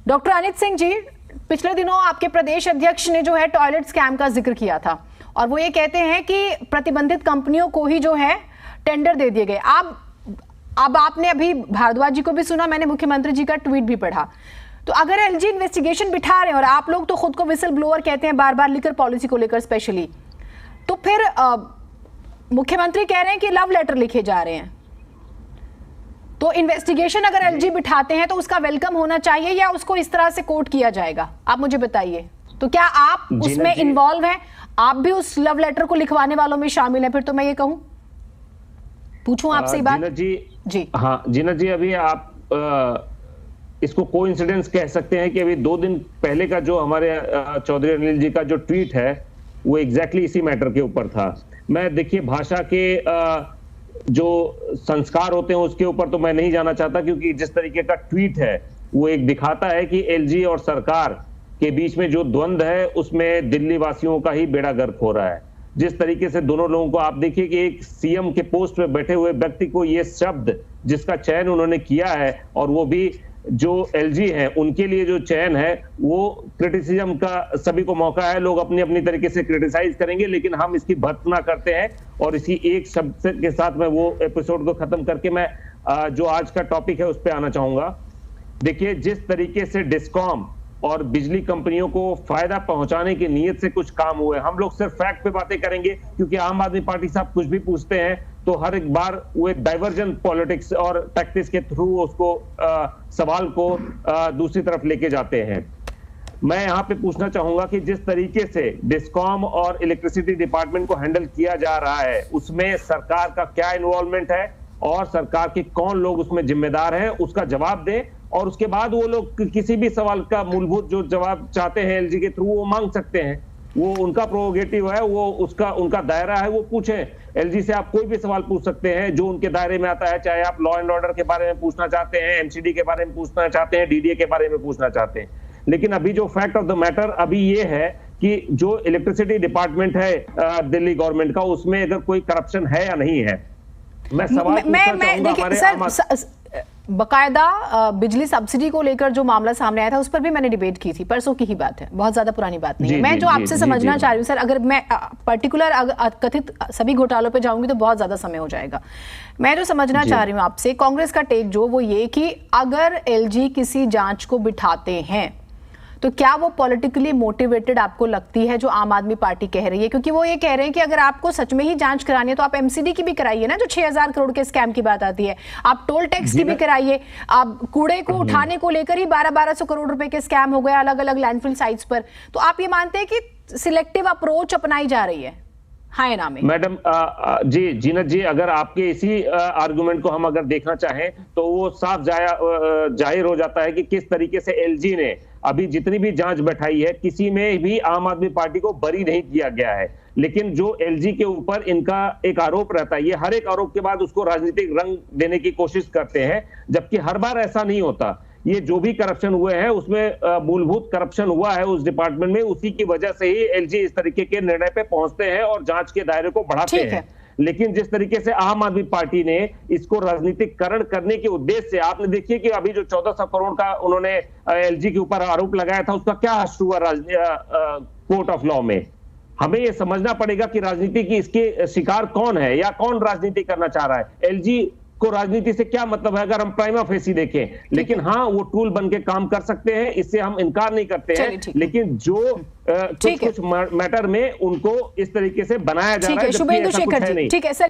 Doctor Anit Singh ji, पिछले दिनों आपके प्रदेश अध्यक्ष ने जो है टॉयलेट स्कैम का जिक्र किया था और वो ये कहते हैं कि प्रतिबंधित कंपनियों को ही जो है टेंडर दे दिए गए। अब आपने अभी भारद्वाज जी को भी सुना, मैंने मुख्यमंत्री जी का ट्वीट भी पढ़ा। तो अगर एलजी इन्वेस्टिगेशन बिठा रहे हैं और आप लोग तो खुद को विसल ब्लोअर कहते हैं बार बार लिकर पॉलिसी को लेकर स्पेशली, तो फिर मुख्यमंत्री कह रहे हैं कि लव लेटर लिखे जा रहे हैं। तो इन्वेस्टिगेशन अगर एलजी बिठाते हैं तो उसका वेलकम होना चाहिए या उसको इस तरह से कोट किया जाएगा? आप मुझे बताइए। तो क्या आप उसमें इन्वॉल्व हैं? आप भी उस लव लेटर को लिखवाने वालों में शामिल हैं? फिर तो मैं ये कहूं, पूछूं आपसे बात। जी हाँ जीनत जी, अभी आप इसको कोइंसिडेंस कह सकते हैं कि अभी 2 दिन पहले का जो हमारे चौधरी अनिल जी का जो ट्वीट है वो एग्जैक्टली इसी मैटर के ऊपर था। मैं देखिए भाषा के जो संस्कार होते हैं उसके ऊपर तो मैं नहीं जाना चाहता, क्योंकि जिस तरीके का ट्वीट है वो एक दिखाता है कि एलजी और सरकार के बीच में जो द्वंद्व है उसमें दिल्ली वासियों का ही बेड़ा गर्क हो रहा है। जिस तरीके से दोनों लोगों को आप देखिए कि एक सीएम के पोस्ट पे बैठे हुए व्यक्ति को ये शब्द जिसका चयन उन्होंने किया है, और वो भी जो एलजी हैं उनके लिए जो चयन है वो क्रिटिसिज्म का सभी को मौका है। लोग अपनी अपनी तरीके से क्रिटिसाइज करेंगे, लेकिन हम इसकी भर्त्सना करते हैं। और इसी एक शब्द के साथ मैं वो एपिसोड को खत्म करके मैं जो आज का टॉपिक है उस पर आना चाहूंगा। देखिए, जिस तरीके से डिस्कॉम और बिजली कंपनियों को फायदा पहुंचाने की नीयत से कुछ काम हुए, हम लोग सिर्फ फैक्ट पे बातें करेंगे, क्योंकि आम आदमी पार्टी साहब कुछ भी पूछते हैं तो हर एक बार वो एक डाइवर्जन पॉलिटिक्स और टैक्टिक्स के थ्रू उसको सवाल को दूसरी तरफ लेके जाते हैं। मैं यहाँ पे पूछना चाहूंगा कि जिस तरीके से डिस्कॉम और इलेक्ट्रिसिटी डिपार्टमेंट को हैंडल किया जा रहा है उसमें सरकार का क्या इन्वॉल्वमेंट है और सरकार के कौन लोग उसमें जिम्मेदार हैं, उसका जवाब दें। और उसके बाद वो लोग किसी भी सवाल का मूलभूत जो जवाब चाहते हैं एलजी के थ्रू वो मांग सकते हैं। वो उनका प्रोगेटिव है, वो उनका दायरा है, वो पूछें। एलजी से आप कोई भी सवाल पूछ सकते हैं जो उनके दायरे में आता है, चाहे आप लॉ एंड ऑर्डर के बारे में पूछना चाहते हैं, एमसीडी के बारे में पूछना चाहते हैं, डीडीए के बारे में पूछना चाहते हैं। लेकिन अभी जो फैक्ट ऑफ द मैटर अभी ये है कि जो इलेक्ट्रिसिटी डिपार्टमेंट है दिल्ली गवर्नमेंट का, उसमें अगर कोई करप्शन है या नहीं है। मैं सवाल पूछना चाहूंगा। बकायदा बिजली सब्सिडी को लेकर जो मामला सामने आया था उस पर भी मैंने डिबेट की थी, परसों की ही बात है, बहुत ज्यादा पुरानी बात नहीं है। मैं जो आपसे समझना चाह रही हूँ सर, अगर मैं पर्टिकुलर कथित सभी घोटालों पे जाऊंगी तो बहुत ज्यादा समय हो जाएगा। मैं जो समझना चाह रही हूँ आपसे, कांग्रेस का टेक जो वो ये कि अगर एलजी किसी जांच को बिठाते हैं तो क्या वो पॉलिटिकली मोटिवेटेड आपको लगती है जो आम आदमी पार्टी कह रही है? क्योंकि वो ये कह रहे हैं कि अगर आपको सच में ही जांच करानी है तो आप एमसीडी की भी कराइए ना, जो 6000 करोड़ के स्कैम की बात आती है। आप टोल टैक्स की भी कराइए। आप कूड़े को उठाने को लेकर ही 1200 करोड़ रुपए के स्कैम हो गए अलग अलग लैंडफिल साइट्स पर। तो आप ये मानते हैं कि सिलेक्टिव अप्रोच अपनाई जा रही है? हाँ ना में मैडम जी जीनत जी, अगर आपके इसी आर्गुमेंट को हम अगर देखना चाहें तो वो साफ जाहिर हो जाता है कि किस तरीके से एलजी ने अभी जितनी भी जांच बैठाई है किसी में भी आम आदमी पार्टी को बरी नहीं किया गया है। लेकिन जो एलजी के ऊपर इनका एक आरोप रहता है, ये हर एक आरोप के बाद उसको राजनीतिक रंग देने की कोशिश करते हैं, जबकि हर बार ऐसा नहीं होता। ये जो भी करप्शन हुए हैं उसमें मूलभूत करप्शन हुआ है उस डिपार्टमेंट में, उसी की वजह से ही एलजी इस तरीके के निर्णय पे पहुंचते हैं और जांच के दायरे को बढ़ाते हैं। लेकिन जिस तरीके से आम आदमी पार्टी ने इसको राजनीतिकरण करने के उद्देश्य से, आपने देखिए कि अभी जो 1400 करोड़ का उन्होंने एलजी के ऊपर आरोप लगाया था उसका क्या हश्र हुआ कोर्ट ऑफ लॉ में। हमें यह समझना पड़ेगा कि राजनीति की इसके शिकार कौन है या कौन राजनीति करना चाह रहा है। एलजी को राजनीति से क्या मतलब है अगर हम प्राइमा फेसी देखें, लेकिन हाँ वो टूल बन के काम कर सकते हैं, इससे हम इनकार नहीं करते हैं। लेकिन जो कुछ मैटर में उनको इस तरीके से बनाया जा रहा है, शुभेंदु शेखर जी, ठीक है सर।